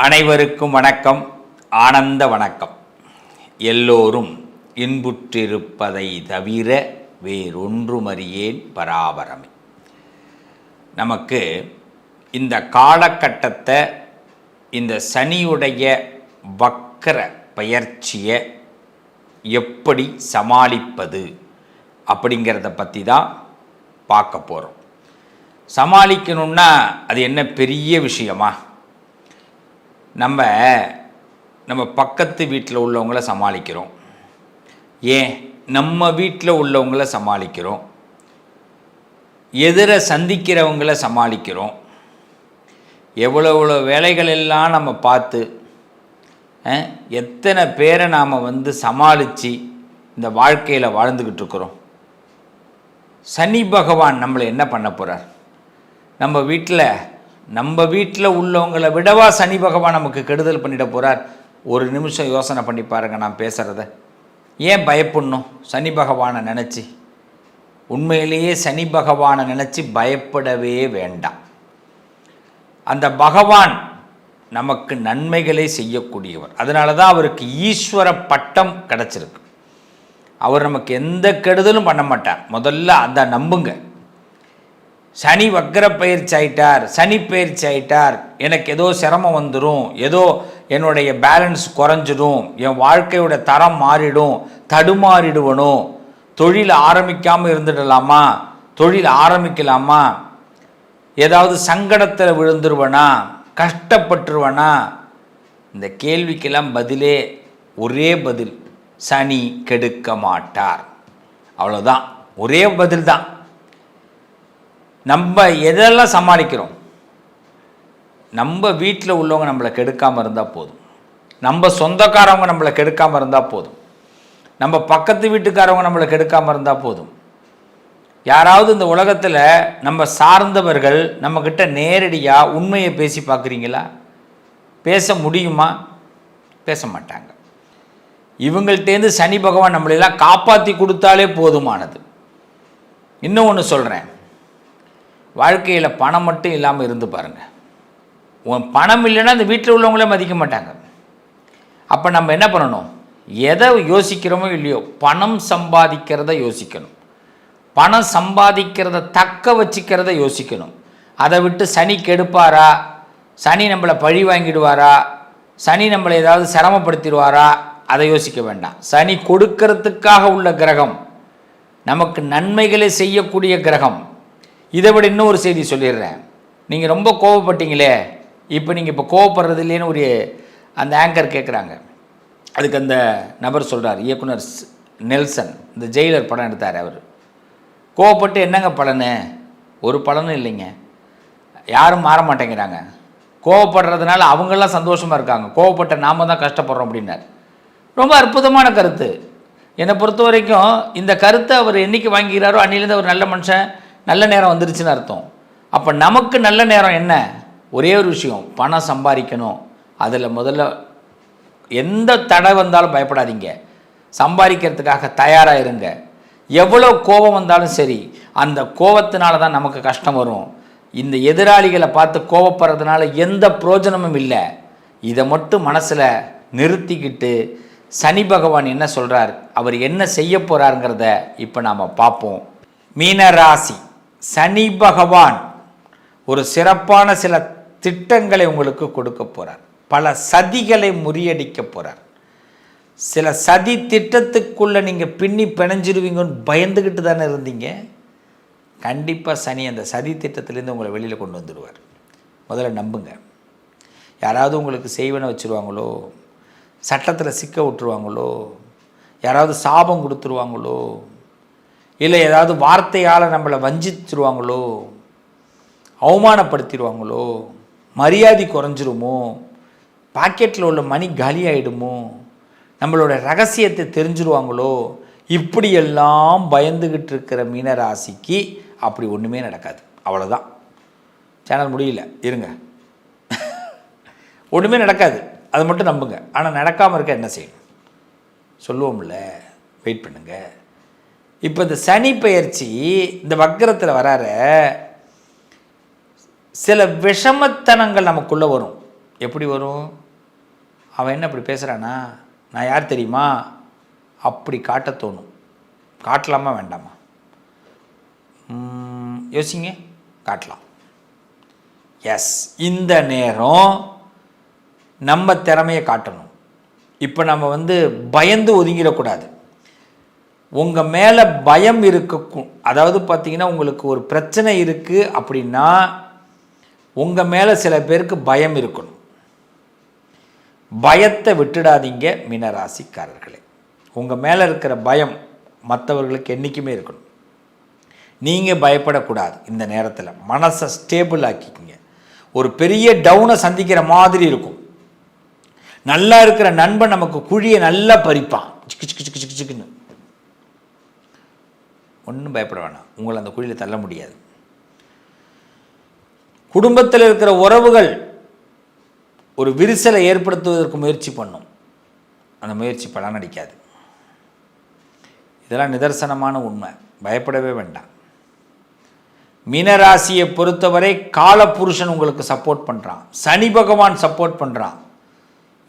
அனைவருக்கும் வணக்கம், ஆனந்த வணக்கம். எல்லோரும் இன்புற்றிருப்பதை தவிர வேறொன்றுமறியேன் பராபரமே. நமக்கு இந்த காலகட்டத்தை, இந்த சனியுடைய வக்கர பயிற்சியை எப்படி சமாளிப்பது அப்படிங்கிறத பற்றி தான் பார்க்க போகிறோம். சமாளிக்கணுன்னா அது என்ன பெரிய விஷயமா? நம்ம பக்கத்து வீட்டில் உள்ளவங்கள சமாளிக்கிறோம், ஏன் நம்ம வீட்டில் உள்ளவங்கள சமாளிக்கிறோம், எதிர சந்திக்கிறவங்கள சமாளிக்கிறோம். எவ்வளோ வேலைகள் எல்லாம் நம்ம பார்த்து எத்தனை பேரை நாம் சமாளித்து இந்த வாழ்க்கையில் வாழ்ந்துக்கிட்டு இருக்கிறோம். சனி பகவான் நம்மளை என்ன பண்ண போகிறார்? நம்ம வீட்டில் உள்ளவங்களை விடவா சனி பகவான் நமக்கு கெடுதல் பண்ணிட போகிறார்? ஒரு நிமிஷம் யோசனை பண்ணி பாருங்கள். நான் பேசுகிறத ஏன் பயப்படணும்? சனி பகவானை நினச்சி, உண்மையிலேயே சனி பகவானை நினச்சி பயப்படவே வேண்டாம். அந்த பகவான் நமக்கு நன்மைகளை செய்யக்கூடியவர். அதனால தான் அவருக்கு ஈஸ்வர பட்டம் கிடச்சிருக்கு. அவர் நமக்கு எந்த கெடுதலும் பண்ண மாட்டார். முதல்ல அதை நம்புங்க. சனி வக்கர பயிற்சி ஆயிட்டார், சனி பயிற்சி ஆயிட்டார், எனக்கு ஏதோ சிரமம் வந்துடும், ஏதோ என்னுடைய பேலன்ஸ் குறைஞ்சிடும், என் வாழ்க்கையோட தரம் மாறிடும், தடுமாறிடுவனும், தொழில் ஆரம்பிக்காமல் இருந்துடலாமா, தொழில் ஆரம்பிக்கலாமா, ஏதாவது சங்கடத்தில் விழுந்துருவனா, கஷ்டப்பட்டுருவனா? இந்த கேள்விக்கெல்லாம் பதிலே ஒரே பதில், சனி கெடுக்க மாட்டார். அவ்வளோதான், ஒரே பதில் தான். நம்ம எதெல்லாம் சமாளிக்கிறோம்? நம்ம வீட்டில் உள்ளவங்க நம்மளை கெடுக்காமல் இருந்தால் போதும், நம்ம சொந்தக்காரவங்க நம்மளை கெடுக்காமல் இருந்தால் போதும், நம்ம பக்கத்து வீட்டுக்காரவங்க நம்மளை கெடுக்காமல் இருந்தால் போதும். யாராவது இந்த உலகத்தில் நம்ம சார்ந்தவர்கள் நம்மக்கிட்ட நேரடியாக உண்மையை பேசி பார்க்குறீங்களா? பேச முடியுமா? பேச மாட்டாங்க. இவங்கள்டேருந்து சனி பகவான் நம்மளெல்லாம் காப்பாற்றி கொடுத்தாலே போதுமானது. இன்னும் ஒன்று சொல்கிறேன், வாழ்க்கையில் பணம் மட்டும் இல்லாமல் இருந்து பாருங்கள். உன் பணம் இல்லைன்னா அந்த வீட்டில் உள்ளவங்களே மதிக்க மாட்டாங்க. அப்போ நம்ம என்ன பண்ணணும்? எதை யோசிக்கிறோமோ இல்லையோ, பணம் சம்பாதிக்கிறத யோசிக்கணும், பணம் சம்பாதிக்கிறத தக்க வச்சுக்கிறத யோசிக்கணும். அதை விட்டு சனி கெடுப்பாரா, சனி நம்மளை பழி வாங்கிடுவாரா, சனி நம்மளை ஏதாவது சிரமப்படுத்திடுவாரா, அதை யோசிக்க வேண்டாம். சனி கொடுக்கறதுக்காக உள்ள கிரகம், நமக்கு நன்மைகளை செய்யக்கூடிய கிரகம். இதை விட இன்னொரு செய்தி சொல்லிடுறேன். நீங்கள் ரொம்ப கோவப்பட்டீங்களே, இப்போ கோவப்படுறது இல்லைன்னு ஒரு அந்த ஆங்கர் கேட்குறாங்க. அதுக்கு அந்த நபர் சொல்கிறார், இயக்குனர் நெல்சன், இந்த ஜெயிலர் படம் எடுத்தார். அவர் கோவப்பட்டு என்னங்க பலனு? ஒரு பலனும் இல்லைங்க, யாரும் மாற மாட்டேங்கிறாங்க. கோவப்படுறதுனால அவங்களாம் சந்தோஷமாக இருக்காங்க, கோவப்பட்ட நாம் தான் கஷ்டப்படுறோம் அப்படின்னார். ரொம்ப அற்புதமான கருத்து. என்னை பொறுத்த வரைக்கும் இந்த கருத்தை அவர் என்றைக்கு வாங்கிக்கிறாரோ அன்னிலேருந்து ஒரு நல்ல மனுஷன், நல்ல நேரம் வந்துருச்சுன்னு அர்த்தம். அப்போ நமக்கு நல்ல நேரம் என்ன? ஒரே ஒரு விஷயம், பணம் சம்பாதிக்கணும். அதில் முதல்ல எந்த தடை வந்தாலும் பயப்படாதீங்க, சம்பாதிக்கிறதுக்காக தயாராக இருங்க. எவ்வளோ கோபம் வந்தாலும் சரி, அந்த கோபத்தினால தான் நமக்கு கஷ்டம் வரும். இந்த எதிராளிகளை பார்த்து கோபப்படுறதுனால எந்த பிரயோஜனமும் இல்லை. இதை மட்டும் மனசில் நிறுத்திக்கிட்டு சனி பகவான் என்ன சொல்கிறார், அவர் என்ன செய்ய போகிறாருங்கிறத இப்போ நாம் பார்ப்போம். மீனராசி, சனி பகவான் ஒரு சிறப்பான சில திட்டங்களை உங்களுக்கு கொடுக்க போகிறார். பல சதிகளை முறியடிக்க போகிறார். சில சதி திட்டத்துக்குள்ளே நீங்கள் பின்னி பிணைஞ்சிருவீங்கன்னு பயந்துக்கிட்டு தானே இருந்தீங்க. கண்டிப்பாக சனி அந்த சதி திட்டத்திலேருந்து உங்களை வெளியில் கொண்டு வந்துடுவார். முதல்ல நம்புங்க. யாராவது உங்களுக்கு செய்வனை வச்சுருவாங்களோ, சட்டத்தில் சிக்க விட்டுருவாங்களோ, யாராவது சாபம் கொடுத்துருவாங்களோ, இல்லை ஏதாவது வார்த்தையால் நம்மளை வஞ்சித்துருவாங்களோ, அவமானப்படுத்திடுவாங்களோ, மரியாதை குறைஞ்சிருமோ, பாக்கெட்டில் உள்ள மணி காலி ஆகிடுமோ, நம்மளோட ரகசியத்தை தெரிஞ்சிருவாங்களோ, இப்படியெல்லாம் பயந்துக்கிட்டு இருக்கிற மீனராசிக்கு அப்படி ஒன்றுமே நடக்காது. அவ்வளோதான். சேனல் முடியல, இருங்க. ஒன்றுமே நடக்காது, அதை மட்டும் நம்புங்க. ஆனால் நடக்காமல் இருக்க என்ன செய்யணும் சொல்லுவோம்ல, வெயிட் பண்ணுங்கள். இப்போ இந்த சனி பெயர்ச்சி இந்த வக்கரத்தில் வராற சில விஷமத்தனங்கள் நமக்குள்ளே வரும். எப்படி வரும்? அவன் என்ன அப்படி பேசுகிறானா, நான் யார் தெரியுமா, அப்படி காட்ட தோணும். காட்டலாமா வேண்டாமா? யோசிங்க. காட்டலாம். எஸ், இந்த நேரம் நம்ம திறமையை காட்டணும். இப்போ நம்ம பயந்து ஒதுங்கிடக்கூடாது. உங்கள் மேலே பயம் இருக்கும். அதாவது பார்த்தீங்கன்னா, உங்களுக்கு ஒரு பிரச்சனை இருக்குது அப்படின்னா உங்கள் மேலே சில பேருக்கு பயம் இருக்கணும். பயத்தை விட்டுடாதீங்க மீனராசிக்காரர்களே. உங்கள் மேலே இருக்கிற பயம் மற்றவர்களுக்கு என்றைக்குமே இருக்கணும். நீங்கள் பயப்படக்கூடாது. இந்த நேரத்தில் மனசை ஸ்டேபிள் ஆக்கிக்கிங்க. ஒரு பெரிய டவுனை சந்திக்கிற மாதிரி இருக்கும். நல்லா இருக்கிற நண்பன் நமக்கு குழியை நல்லா பறிப்பான், சிக்கு சிக்கு சிக்கு சிக்கு சிக்குன்னு. ஒன்றும் பயப்பட வேணாம், உங்களை அந்த குழியில் தள்ள முடியாது. குடும்பத்தில் இருக்கிற உறவுகள் ஒரு விரிசலை ஏற்படுத்துவதற்கு முயற்சி பண்ணும். அந்த முயற்சி பலனளிக்காது. இதெல்லாம் நிதர்சனமான உண்மை. பயப்படவே வேண்டாம். மீனராசியை பொறுத்தவரை காலபுருஷன் உங்களுக்கு சப்போர்ட் பண்ணுறான், சனி பகவான் சப்போர்ட் பண்ணுறான்.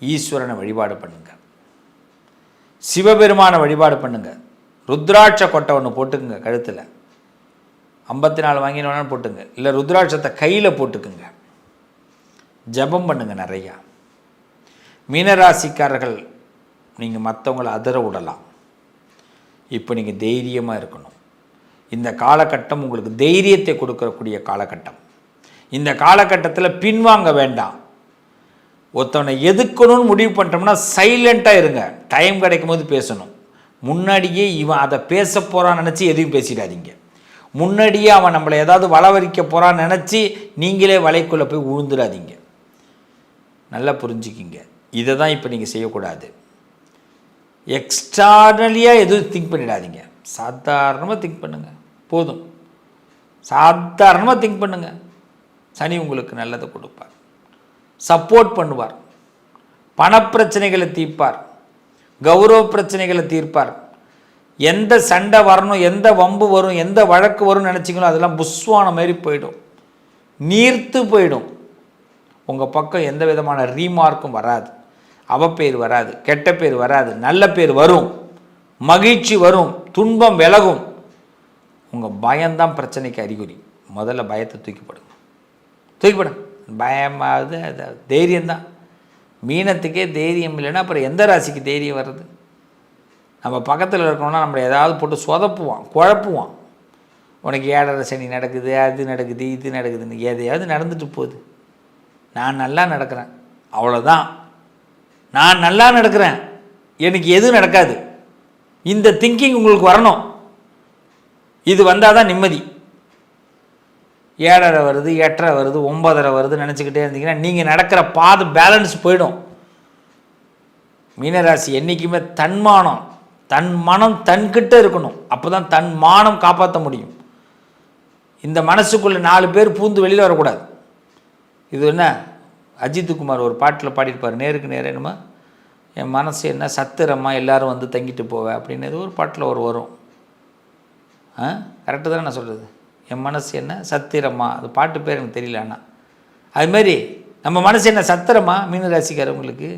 ஈஸ்வரனை வழிபாடு பண்ணுங்க, சிவபெருமான வழிபாடு பண்ணுங்க. ருத்ராட்ச கொட்டை ஒன்று போட்டுக்குங்க கழுத்தில். 54 வாங்கினோன்னு போட்டுங்க, இல்லை ருத்ராட்சத்தை கையில் போட்டுக்குங்க. ஜபம் பண்ணுங்க நிறையா. மீனராசிக்காரர்கள் நீங்கள் மற்றவங்களை அதிர விடலாம். இப்போ நீங்கள் தைரியமாக இருக்கணும். இந்த காலகட்டம் உங்களுக்கு தைரியத்தை கொடுக்கக்கூடிய காலகட்டம். இந்த காலகட்டத்தில் பின்வாங்க வேண்டாம். ஒருத்தவனை எதுக்கணும்னு முடிவு பண்ணிட்டோம்னா சைலண்ட்டாக இருங்க. டைம் கிடைக்கும் போது பேசணும். முன்னாடியே இவன் அதை பேச போகிறான்னு நினச்சி எதையும் பேசிடாதீங்க. முன்னாடியே அவன் நம்மளை ஏதாவது வளவரிக்க போகிறான்னு நினச்சி நீங்களே வலைக்குள்ளே போய் விழுந்துடாதீங்க. நல்லா புரிஞ்சுக்கிங்க. இதை தான் இப்போ நீங்கள் செய்யக்கூடாது. எக்ஸ்ட்ரானலியாக எதுவும் திங்க் பண்ணிடாதீங்க. சாதாரணமாக திங்க் பண்ணுங்கள் போதும். சாதாரணமாக திங்க் பண்ணுங்கள். சனி உங்களுக்கு நல்லதை கொடுப்பார், சப்போர்ட் பண்ணுவார், பணப்பிரச்சனைகளை தீர்ப்பார், கௌரவ பிரச்சனைகளை தீர்ப்பார். எந்த சண்டை வரணும், எந்த வம்பு வரும், எந்த வழக்கு வரும்னு நினச்சிங்களோ அதெல்லாம் புஸ்வான மாரி போயிடும், நீர்த்து போயிடும். உங்கள் பக்கம் எந்த விதமான ரீமார்க்கும் வராது, அவப்பேர் வராது, கெட்ட பேர் வராது, நல்ல பேர் வரும், மகிழ்ச்சி வரும், துன்பம் விலகும். உங்கள் பயம்தான் பிரச்சனைக்கு அறிகுறி. முதல்ல பயத்தை தூக்கிப்படுங்க. பயமாவது அது தைரியம்தான். மீனத்துக்கே தைரியம் இல்லைன்னா அப்புறம் எந்த ராசிக்கு தைரியம் வர்றது? நம்ம பக்கத்தில் இருக்கணும்னா நம்மளை ஏதாவது போட்டு சொதப்புவான், குழப்புவான். உனக்கு 7.5 சனி நடக்குது, அது நடக்குது, இது நடக்குதுன்னு எதையாவது நடந்துட்டு போகுது. நான் நல்லா நடக்கிறேன், அவ்வளோதான். நான் நல்லா நடக்கிறேன், எனக்கு எதுவும் நடக்காது. இந்த திங்கிங் உங்களுக்கு வரணும். இது வந்தால் தான் நிம்மதி. 7.5 வருது, 8.5 வருது, 9.5 வருது நினச்சிக்கிட்டே இருந்தீங்கன்னா நீங்கள் நடக்கிற பாதை பேலன்ஸ் போயிடும். மீனராசி என்றைக்குமே தன்மானம், தன் மனம் தன்கிட்ட இருக்கணும். அப்போ தான் தன் மானம் காப்பாற்ற முடியும். இந்த மனசுக்குள்ளே 4 பேர் பூந்து வெளியில் வரக்கூடாது. இது என்ன, அஜித் குமார் ஒரு பாட்டில் பாடியிருப்பார், நேருக்கு நேரம் என்னமா என் மனசு என்ன சத்திரம்மா எல்லாரும் வந்து தங்கிட்டு போவேன் அப்படின்னு ஏதோ ஒரு பாட்டில் வரும். கரெக்டு தானே நான் சொல்கிறது? என் மனசு என்ன சத்திரமா, அது பாட்டு பேர் எனக்கு தெரியல. ஆனால் அதுமாரி நம்ம மனசு என்ன சத்திரமா? மீனராசிக்காரவங்களுக்கு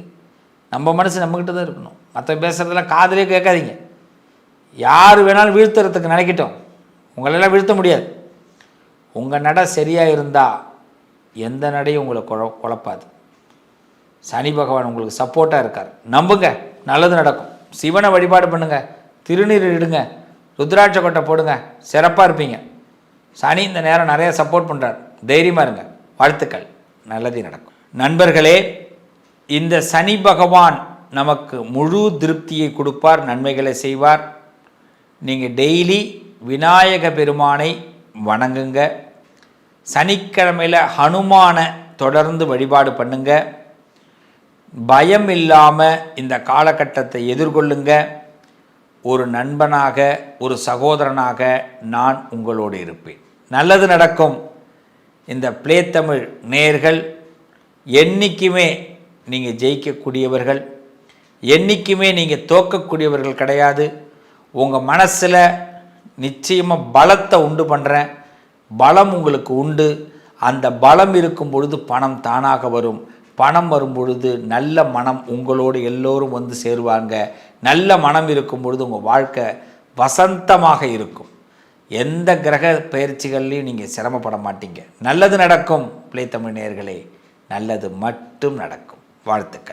நம்ம மனசு நம்மக்கிட்ட தான் இருக்கணும். மற்ற பேசுகிறதெல்லாம் காதலே கேட்காதீங்க. யார் வேணாலும் வீழ்த்துறதுக்கு நினைக்கிட்டோம், உங்களெல்லாம் வீழ்த்த முடியாது. உங்கள் நடை சரியாக இருந்தால் எந்த நடையும் உங்களை குழப்பாது. சனி பகவான் உங்களுக்கு சப்போர்ட்டாக இருக்கார். நம்புங்க, நல்லது நடக்கும். சிவனை வழிபாடு பண்ணுங்கள், திருநீர் இடுங்க, ருத்ராட்ச கொட்டை போடுங்க, சிறப்பாக இருப்பீங்க. சனி இந்த நேரம் நிறைய சப்போர்ட் பண்ணுறார். தைரியமாக இருங்க. வாழ்த்துக்கள், நல்லதே நடக்கும். நண்பர்களே, இந்த சனி பகவான் நமக்கு முழு திருப்தியை கொடுப்பார், நன்மைகளை செய்வார். நீங்கள் டெய்லி விநாயக பெருமானை வணங்குங்க. சனிக்கிழமையில் ஹனுமானை தொடர்ந்து வழிபாடு பண்ணுங்க. பயம் இல்லாமல் இந்த காலகட்டத்தை எதிர்கொள்ளுங்க. ஒரு நண்பனாக, ஒரு சகோதரனாக நான் உங்களோடு இருப்பேன். நல்லது நடக்கும். இந்த ப்ளே தமிழ் நேயர்கள் என்றைக்குமே நீங்கள் ஜெயிக்கக்கூடியவர்கள், என்றைக்குமே நீங்கள் தோக்கக்கூடியவர்கள் கிடையாது. உங்கள் மனசில் நிச்சயமாக பலத்தை உண்டு பண்ணுறேன். பலம் உங்களுக்கு உண்டு. அந்த பலம் இருக்கும் பொழுது பணம் தானாக வரும். பணம் வரும் பொழுது நல்ல மனம் உங்களோடு எல்லோரும் வந்து சேருவாங்க. நல்ல மனம் இருக்கும் பொழுது உங்கள் வாழ்க்கை வசந்தமாக இருக்கும். எந்த கிரக பயிற்சிகள்லையும் நீங்கள் சிரமப்பட மாட்டீங்க. நல்லது நடக்கும். பிள்ளை தமிழ் நேயர்களே, நல்லது மட்டும் நடக்கும். வாழ்த்துக்கள்.